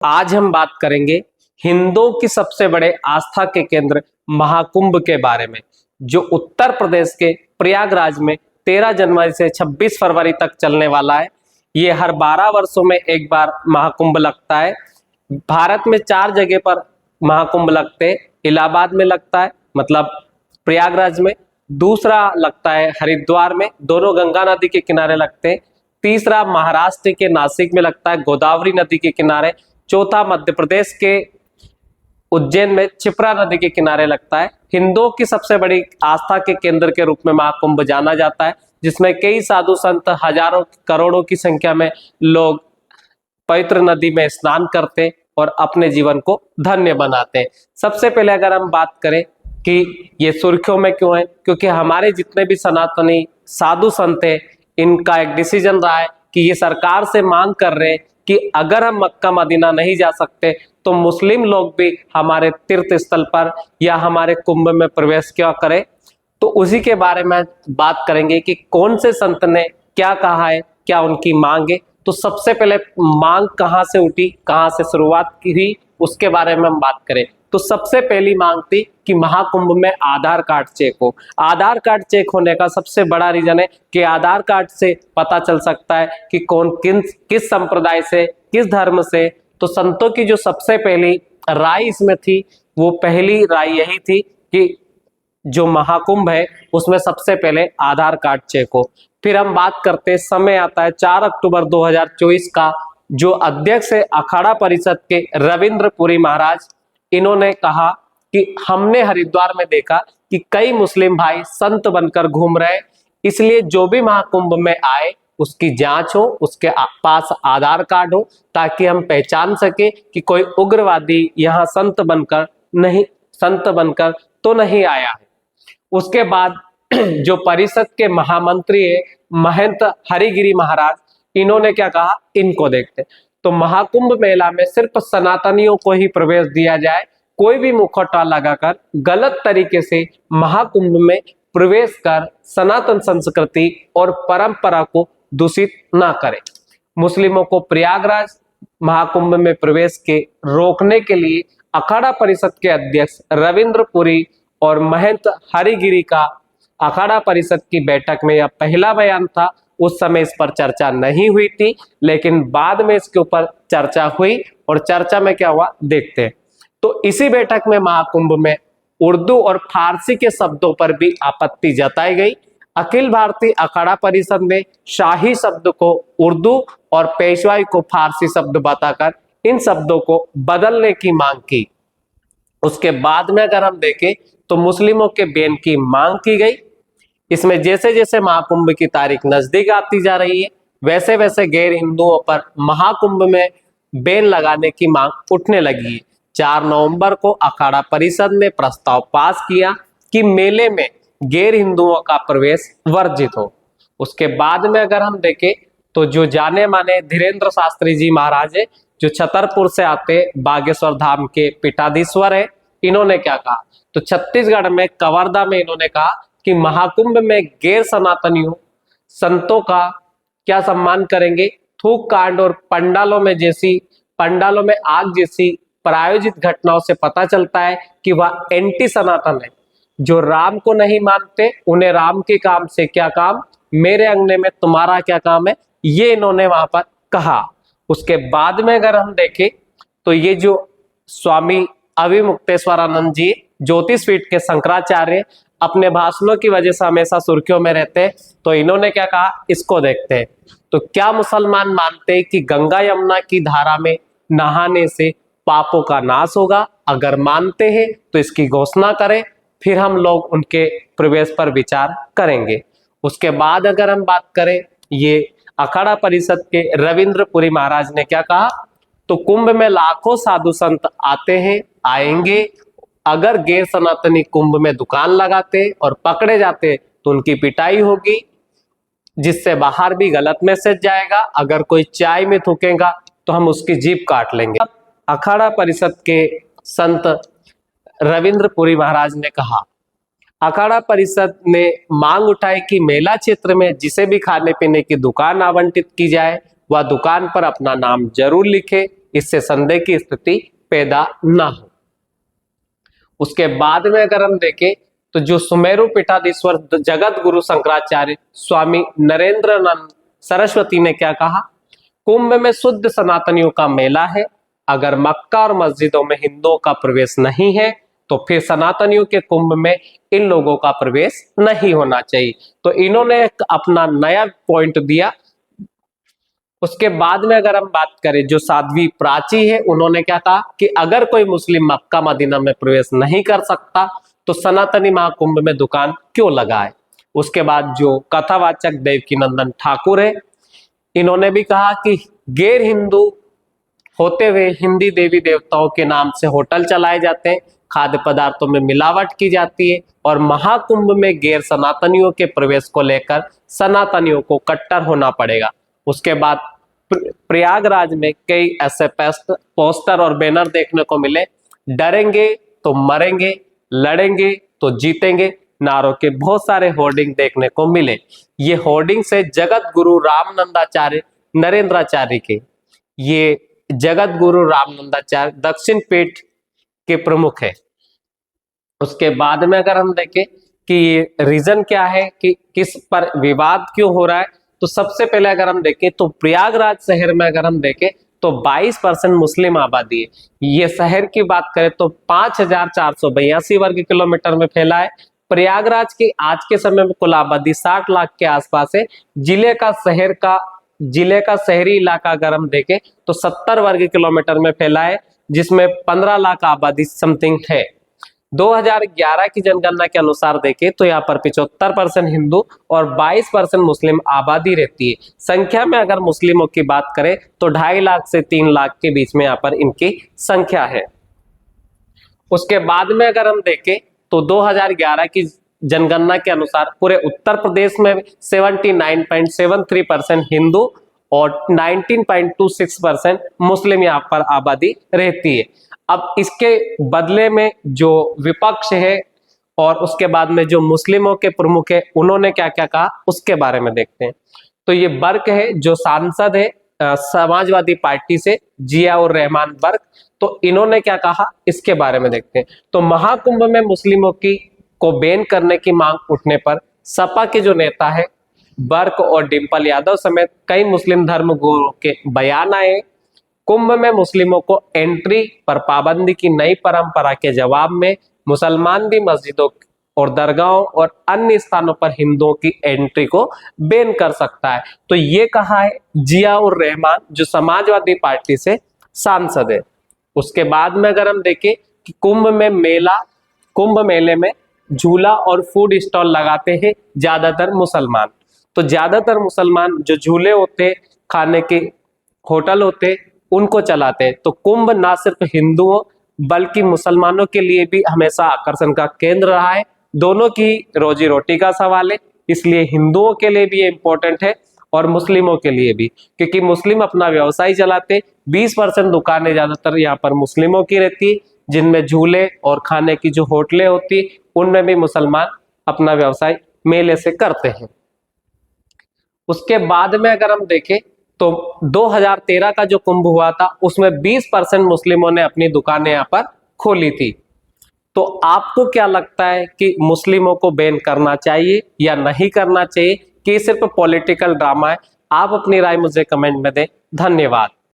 आज हम बात करेंगे हिंदुओं की सबसे बड़े आस्था के केंद्र महाकुंभ के बारे में, जो उत्तर प्रदेश के प्रयागराज में 13 जनवरी से 26 फरवरी तक चलने वाला है। ये हर 12 वर्षों में एक बार महाकुंभ लगता है। भारत में 4 जगह पर महाकुंभ लगते हैं। इलाहाबाद में लगता है, मतलब प्रयागराज में। दूसरा लगता है हरिद्वार में, दोनों गंगा नदी के किनारे लगते हैं। तीसरा महाराष्ट्र के नासिक में लगता है, गोदावरी नदी के किनारे। चौथा मध्य प्रदेश के उज्जैन में क्षिप्रा नदी के किनारे लगता है। हिंदुओं की सबसे बड़ी आस्था के केंद्र के रूप में महाकुंभ जाना जाता है, जिसमें कई साधु संत हजारों करोड़ों की संख्या में लोग पवित्र नदी में स्नान करते और अपने जीवन को धन्य बनाते हैं। सबसे पहले अगर हम बात करें कि ये सुर्खियों में क्यों है, क्योंकि हमारे जितने भी सनातनी साधु संत हैं, इनका एक डिसीजन रहा है कि ये सरकार से मांग कर रहे हैं कि अगर हम मक्का मदीना नहीं जा सकते तो मुस्लिम लोग भी हमारे तीर्थ स्थल पर या हमारे कुंभ में प्रवेश क्यों करें। तो उसी के बारे में बात करेंगे कि कौन से संत ने क्या कहा है, क्या उनकी मांग है। तो सबसे पहले मांग कहाँ से उठी, कहाँ से शुरुआत की हुई, उसके बारे में हम बात करें तो सबसे पहली मांग थी कि महाकुंभ में आधार कार्ड चेक हो। आधार कार्ड चेक होने का सबसे बड़ा रीजन है कि आधार कार्ड से पता चल सकता है कि कौन किस संप्रदाय से, किस धर्म से। तो संतों की जो सबसे पहली राय इसमें थी, वो पहली राय यही थी कि जो महाकुंभ है उसमें सबसे पहले आधार कार्ड चेक हो। फिर हम बात करते, समय आता है 4 अक्टूबर 2024 का, जो अध्यक्ष है अखाड़ा परिषद के रविंद्र पुरी महाराज, इन्होंने कहा कि हमने हरिद्वार में देखा कि कई मुस्लिम भाई संत बनकर घूम रहे, इसलिए जो भी महाकुंभ में आए उसकी जांच हो, उसके पास आधार कार्ड हो, ताकि हम पहचान सके कि कोई उग्रवादी यहाँ संत बनकर तो नहीं आया है। उसके बाद जो परिषद के महामंत्री है महंत हरिगिरी महाराज, इन्होंने क्या कहा, इनको देखते। तो महाकुंभ मेला में सिर्फ सनातनियों को ही प्रवेश दिया जाए, कोई भी मुखौटा लगाकर गलत तरीके से महाकुंभ में प्रवेश कर सनातन संस्कृति और परंपरा को दूषित ना करे। मुस्लिमों को प्रयागराज महाकुंभ में प्रवेश के रोकने के लिए अखाड़ा परिषद के अध्यक्ष रविंद्र पुरी और महंत हरिगिरी का अखाड़ा परिषद की बैठक में यह पहला बयान था। उस समय इस पर चर्चा नहीं हुई थी, लेकिन बाद में इसके ऊपर चर्चा हुई और चर्चा में क्या हुआ देखते हैं। तो इसी बैठक में महाकुंभ में उर्दू और फारसी के शब्दों पर भी आपत्ति जताई गई। अखिल भारतीय अखाड़ा परिषद ने शाही शब्द को उर्दू और पेशवाई को फारसी शब्द बताकर इन शब्दों को बदलने की मांग की। उसके बाद में अगर हम देखें तो मुस्लिमों के बैन की मांग की गई। इसमें जैसे जैसे महाकुंभ की तारीख नजदीक आती जा रही है, वैसे वैसे गैर हिंदुओं पर महाकुंभ में बैन लगाने की मांग उठने लगी है। 4 नवंबर को अखाड़ा परिषद ने प्रस्ताव पास किया कि मेले में गैर हिंदुओं का प्रवेश वर्जित हो। उसके बाद में अगर हम देखें तो जो जाने माने धीरेन्द्र शास्त्री जी महाराज है, जो छतरपुर से आते बागेश्वर धाम के पीठाधीश्वर है, इन्होंने क्या कहा, तो छत्तीसगढ़ में कवर्धा में इन्होंने कहा कि महाकुंभ में गैर सनातनियों संतों का क्या सम्मान करेंगे। थूक कांड और पंडालों में आग जैसी प्रायोजित घटनाओं से पता चलता है कि वह एंटी सनातन है। जो राम को नहीं मानते, उन्हें राम के काम से क्या काम, मेरे अंगने में तुम्हारा क्या काम है, ये इन्होंने वहां पर कहा। उसके बाद में अगर हम देखें तो ये जो स्वामी अविमुक्तेश्वरानंद जी ज्योतिष पीठ के शंकराचार्य अपने भाषणों की वजह से हमेशा सुर्खियों में रहते हैं, तो इन्होंने क्या कहा, इसको देखते हैं। तो क्या मुसलमान मानते हैं कि गंगा यमुना की धारा में नहाने से पापों का नाश होगा? अगर मानते हैं तो इसकी घोषणा करें, फिर हम लोग उनके प्रवेश पर विचार करेंगे। उसके बाद अगर हम बात करें, ये अखाड़ा परिषद के रविंद्र पुरी महाराज ने क्या कहा, तो कुंभ में लाखों साधु संत आते हैं, आएंगे। अगर गैर सनातनी कुंभ में दुकान लगाते और पकड़े जाते तो उनकी पिटाई होगी, जिससे बाहर भी गलत मैसेज जाएगा। अगर कोई चाय में थूकेगा तो हम उसकी जीभ काट लेंगे। अखाड़ा परिषद के संत रविंद्र पुरी महाराज ने कहा, अखाड़ा परिषद ने मांग उठाई कि मेला क्षेत्र में जिसे भी खाने पीने की दुकान आवंटित की जाए, वह दुकान पर अपना नाम जरूर लिखे इससे संदेह की स्थिति पैदा ना हो। उसके बाद में अगर हम देखें तो जो सुमेरु पीठाधीश्वर जगत गुरु शंकराचार्य स्वामी नरेंद्रानंद सरस्वती ने क्या कहा, कुंभ में शुद्ध सनातनियों का मेला है, अगर मक्का और मस्जिदों में हिंदुओं का प्रवेश नहीं है तो फिर सनातनियों के कुंभ में इन लोगों का प्रवेश नहीं होना चाहिए। तो इन्होंने एक अपना नया पॉइंट दिया। उसके बाद में अगर हम बात करें जो साध्वी प्राची है, उन्होंने क्या कहा कि अगर कोई मुस्लिम मक्का मदीना में प्रवेश नहीं कर सकता तो सनातनी महाकुंभ में दुकान क्यों लगाए। उसके बाद जो कथावाचक देवकीनंदन ठाकुर है, इन्होंने भी कहा कि गैर हिंदू होते हुए हिंदी देवी देवताओं के नाम से होटल चलाए जाते हैं, खाद्य पदार्थों में मिलावट की जाती है और महाकुंभ में गैर सनातनियों के प्रवेश को लेकर सनातनियों को कट्टर होना पड़ेगा। उसके बाद प्रयागराज में कई ऐसे पोस्टर और बैनर देखने को मिले, डरेंगे तो मरेंगे, लड़ेंगे तो जीतेंगे नारों के बहुत सारे होर्डिंग देखने को मिले। ये होर्डिंग से जगत गुरु रामनंदाचार्य नरेंद्राचार्य के, ये जगत गुरु रामनंदाचार्य दक्षिण पीठ के प्रमुख है। उसके बाद में अगर हम देखें कि ये रीजन क्या है कि किस पर विवाद क्यों हो रहा है, तो सबसे पहले अगर हम देखें तो प्रयागराज शहर में अगर हम देखें तो 22% मुस्लिम आबादी है। ये शहर की बात करें तो 5482 वर्ग किलोमीटर में फैला है। प्रयागराज की आज के समय में कुल आबादी 60 लाख के आसपास है। जिले का शहरी इलाका अगर हम देखें तो 70 वर्ग किलोमीटर में फैला है, जिसमें 15 लाख आबादी समथिंग है। 2011 की जनगणना के अनुसार देखें तो यहाँ पर 75% हिंदू और 22% मुस्लिम आबादी रहती है। संख्या में अगर मुस्लिमों की बात करें तो 2.5 लाख से 3 लाख के बीच में यहाँ पर इनकी संख्या है। उसके बाद में अगर हम देखें तो 2011 की जनगणना के अनुसार पूरे उत्तर प्रदेश में 79.73% हिंदू और 19.26% मुस्लिम यहाँ पर आबादी रहती है। अब इसके बदले में जो विपक्ष है और उसके बाद में जो मुस्लिमों के प्रमुख है, उन्होंने क्या क्या कहा उसके बारे में देखते हैं। तो ये बर्क है जो सांसद है समाजवादी पार्टी से, जियाउर रहमान बर्क, तो इन्होंने क्या कहा इसके बारे में देखते हैं। तो महाकुंभ में मुस्लिमों को बैन करने की मांग उठने पर सपा के जो नेता है बर्क और डिंपल यादव समेत कई मुस्लिम धर्म गुरुओं के बयान आए। कुंभ में मुस्लिमों को एंट्री पर पाबंदी की नई परंपरा के जवाब में मुसलमान भी मस्जिदों और दरगाहों और अन्य स्थानों पर हिंदुओं की एंट्री को बैन कर सकता है। तो ये कहा है जियाउर रहमान जो समाजवादी पार्टी से सांसद है। उसके बाद में अगर हम देखें कि कुंभ मेले में झूला और फूड स्टॉल लगाते हैं ज्यादातर मुसलमान। तो ज्यादातर मुसलमान जो झूले होते, खाने के होटल होते, उनको चलाते हैं। तो कुंभ ना सिर्फ हिंदुओं बल्कि मुसलमानों के लिए भी हमेशा आकर्षण का केंद्र रहा है। दोनों की रोजी रोटी का सवाल है, इसलिए हिंदुओं के लिए भी इम्पोर्टेंट है और मुस्लिमों के लिए भी, क्योंकि मुस्लिम अपना व्यवसाय चलाते। 20% दुकानें ज्यादातर यहाँ पर मुस्लिमों की रहती, जिनमें झूले और खाने की जो होटलें होती उनमें भी मुसलमान अपना व्यवसाय मेले से करते हैं। उसके बाद में अगर हम देखें तो 2013 का जो कुंभ हुआ था उसमें 20% मुस्लिमों ने अपनी दुकानें यहाँ पर खोली थी। तो आपको क्या लगता है कि मुस्लिमों को बैन करना चाहिए या नहीं करना चाहिए, कि सिर्फ पॉलिटिकल ड्रामा है? आप अपनी राय मुझे कमेंट में दें। धन्यवाद।